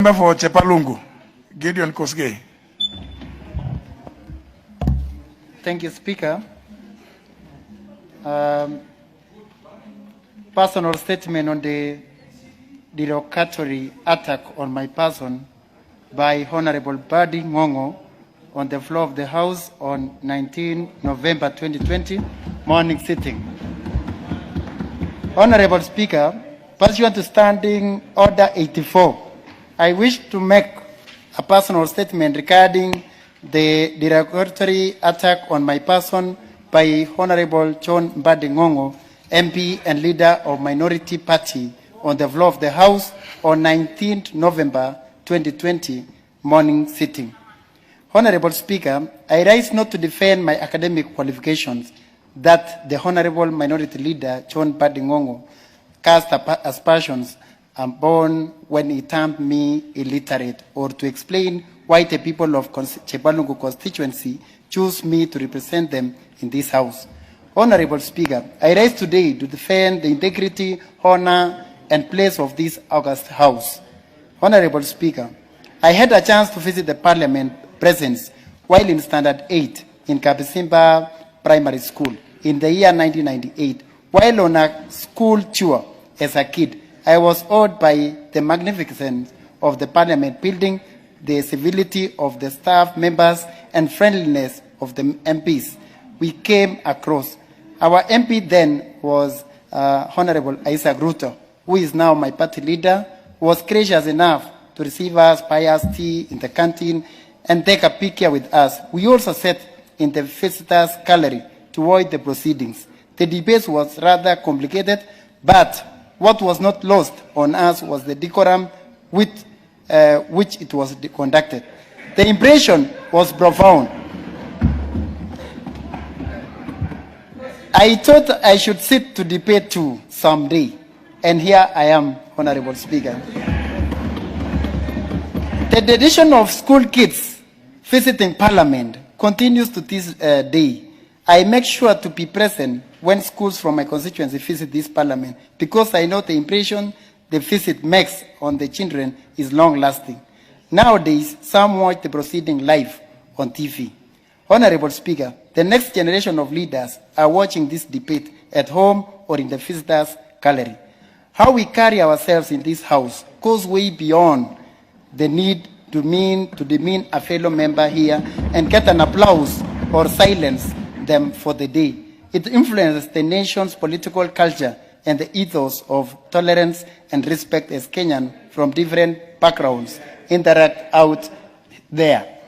For Chepalungu, Gideon Kosgei. Thank you, Speaker. Personal statement on the derogatory attack on my person by Honorable Badi Ngongo on the floor of the House on 19 November 2020, morning sitting. Honorable Speaker, pursuant to Standing Order 84, I wish to make a personal statement regarding the derogatory attack on my person by Honorable John Mbadi Ngongo, MP and leader of Minority Party, on the floor of the House on 19th November 2020, morning sitting. Honorable Speaker, I rise not to defend my academic qualifications that the Honorable Minority Leader John Mbadi Ngongo cast aspersions born when he termed me illiterate, or to explain why the people of Chepalungu constituency choose me to represent them in this House. Honorable Speaker, I rise today to defend the integrity, honor, and place of this august House. Honorable Speaker, I had a chance to visit the Parliament presence while in Standard 8 in Kabisimba Primary School in the year 1998. While on a school tour as a kid, I was awed by the magnificence of the Parliament building, the civility of the staff members, and friendliness of the MPs we came across. Our MP then was Honorable Isaac Ruto, who is now my party leader, was gracious enough to receive us, buy us tea in the canteen, and take a picture with us. We also sat in the visitors' gallery to watch the proceedings. The debate was rather complicated, but what was not lost on us was the decorum with which it was conducted. The impression was profound. I thought I should sit to debate too someday, and here I am, Honorable Speaker. The tradition of school kids visiting Parliament continues to this day. I make sure to be present when schools from my constituency visit this Parliament, because I know the impression the visit makes on the children is long-lasting. Nowadays, some watch the proceeding live on TV. Honorable Speaker, the next generation of leaders are watching this debate at home or in the visitors' gallery. How we carry ourselves in this House goes way beyond the need to demean a fellow member here and get an applause or silence them for the day. It influences the nation's political culture and the ethos of tolerance and respect as Kenyans from different backgrounds interact out there.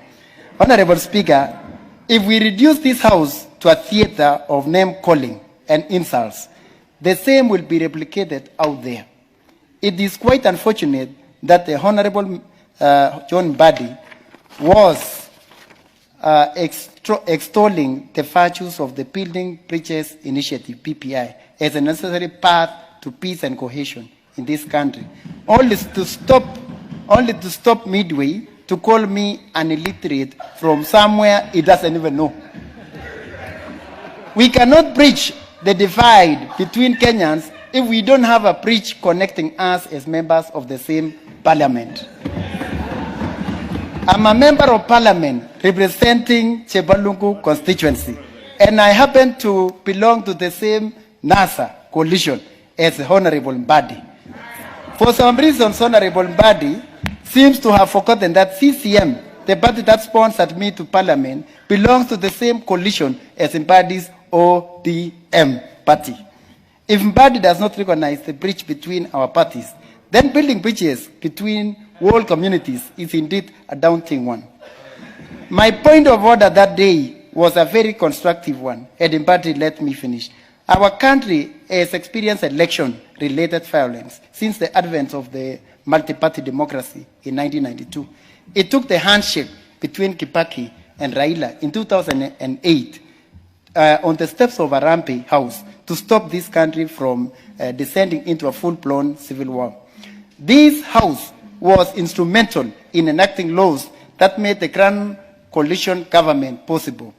Honorable Speaker, if we reduce this House to a theater of name-calling and insults, the same will be replicated out there. It is quite unfortunate that the Honorable John Mbadi was extolling the virtues of the Building Bridges Initiative, PPI, as a necessary path to peace and cohesion in this country, only to stop midway to call me an illiterate from somewhere he doesn't even know. We cannot bridge the divide between Kenyans if we don't have a bridge connecting us as members of the same Parliament. I'm a member of Parliament representing Chepalungu constituency, and I happen to belong to the same NASA coalition as Honorable Mbadi. For some reasons, Honorable Mbadi seems to have forgotten that CCM, the party that sponsored me to Parliament, belongs to the same coalition as Mbadi's ODM party. If Mbadi does not recognize the bridge between our parties, then building bridges between world communities is indeed a daunting one. My point of order that day was a very constructive one, and Mbadi let me finish. Our country has experienced election-related violence since the advent of the multi-party democracy in 1992. It took the handshake between Kibaki and Raila in 2008 on the steps of Harambee House to stop this country from descending into a full-blown civil war. This House was instrumental in enacting laws that made the Grand Coalition government possible.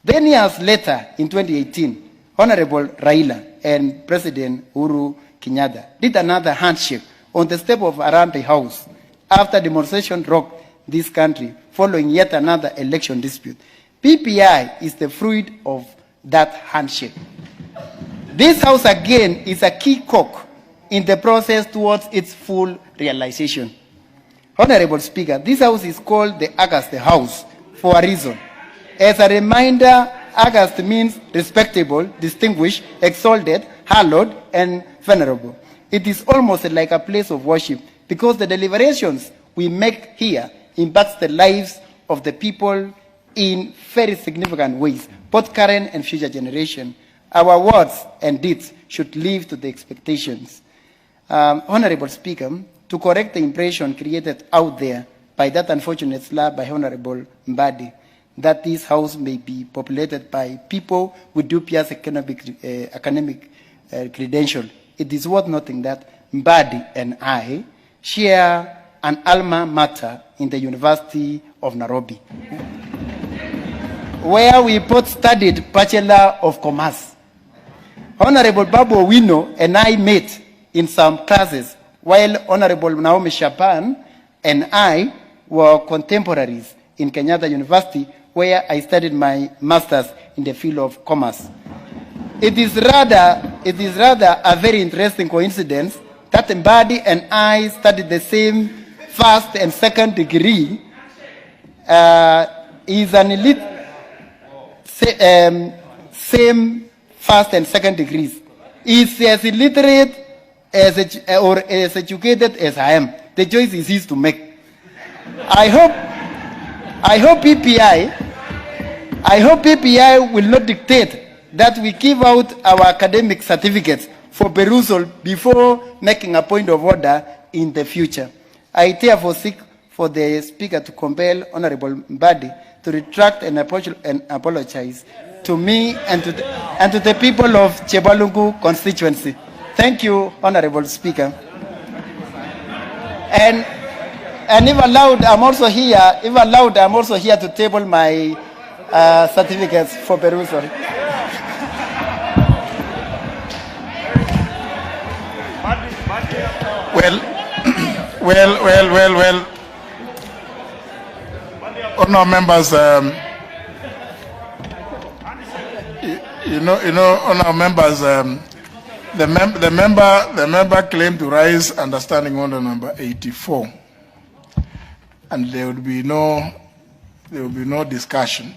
Then years later, in 2018, Honorable Raila and President Uhuru Kenyatta did another handshake on the step of Harambee House after demonstration rocked this country following yet another election dispute. PPI is the fruit of that handshake. This House again is a key cog in the process towards its full realization. Honorable Speaker, this House is called the August House for a reason. As a reminder, August means respectable, distinguished, exalted, hallowed, and venerable. It is almost like a place of worship because the deliberations we make here impact the lives of the people in very significant ways, both current and future generations. Our words and deeds should live to the expectations. Honorable Speaker, to correct the impression created out there by that unfortunate slap by Honorable Mbadi, that this House may be populated by people with dubious academic credentials, it is worth noting that Mbadi and I share an alma mater in the University of Nairobi, where we both studied Bachelor of Commerce. Honorable Babu Owino and I met in some classes, while Honorable Naomi Shapan and I were contemporaries in Kenyatta University, where I studied my master's in the field of commerce. It is rather a very interesting coincidence that Mbadi and I studied the same first and second degree. Is an elite, same first and second degrees. Is as illiterate or as educated as I am. The choice is his to make. I hope PPI will not dictate that we give out our academic certificates for perusal before making a point of order in the future. I therefore seek for the Speaker to compel Honorable Mbadi to retract and apologize to me and to the people of Chepalungu constituency. Thank you, Honorable Speaker. And if allowed, I'm also here. If allowed, I'm also here to table my certificates for perusal. Well. Honourable members, honourable members, the member claimed to rise under standing order number 84, and there will be no discussion.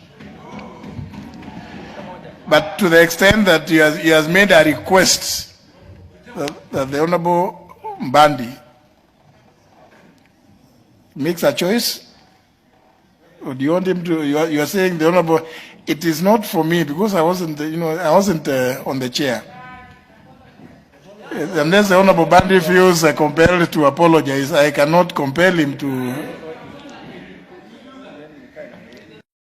But to the extent that he has made a request that the Honourable Mbadi makes a choice. Or do you want him to? You are saying the Honourable. It is not for me because I wasn't. I wasn't on the chair. Unless the Honourable Mbadi feels compelled to apologize, I cannot compel him to.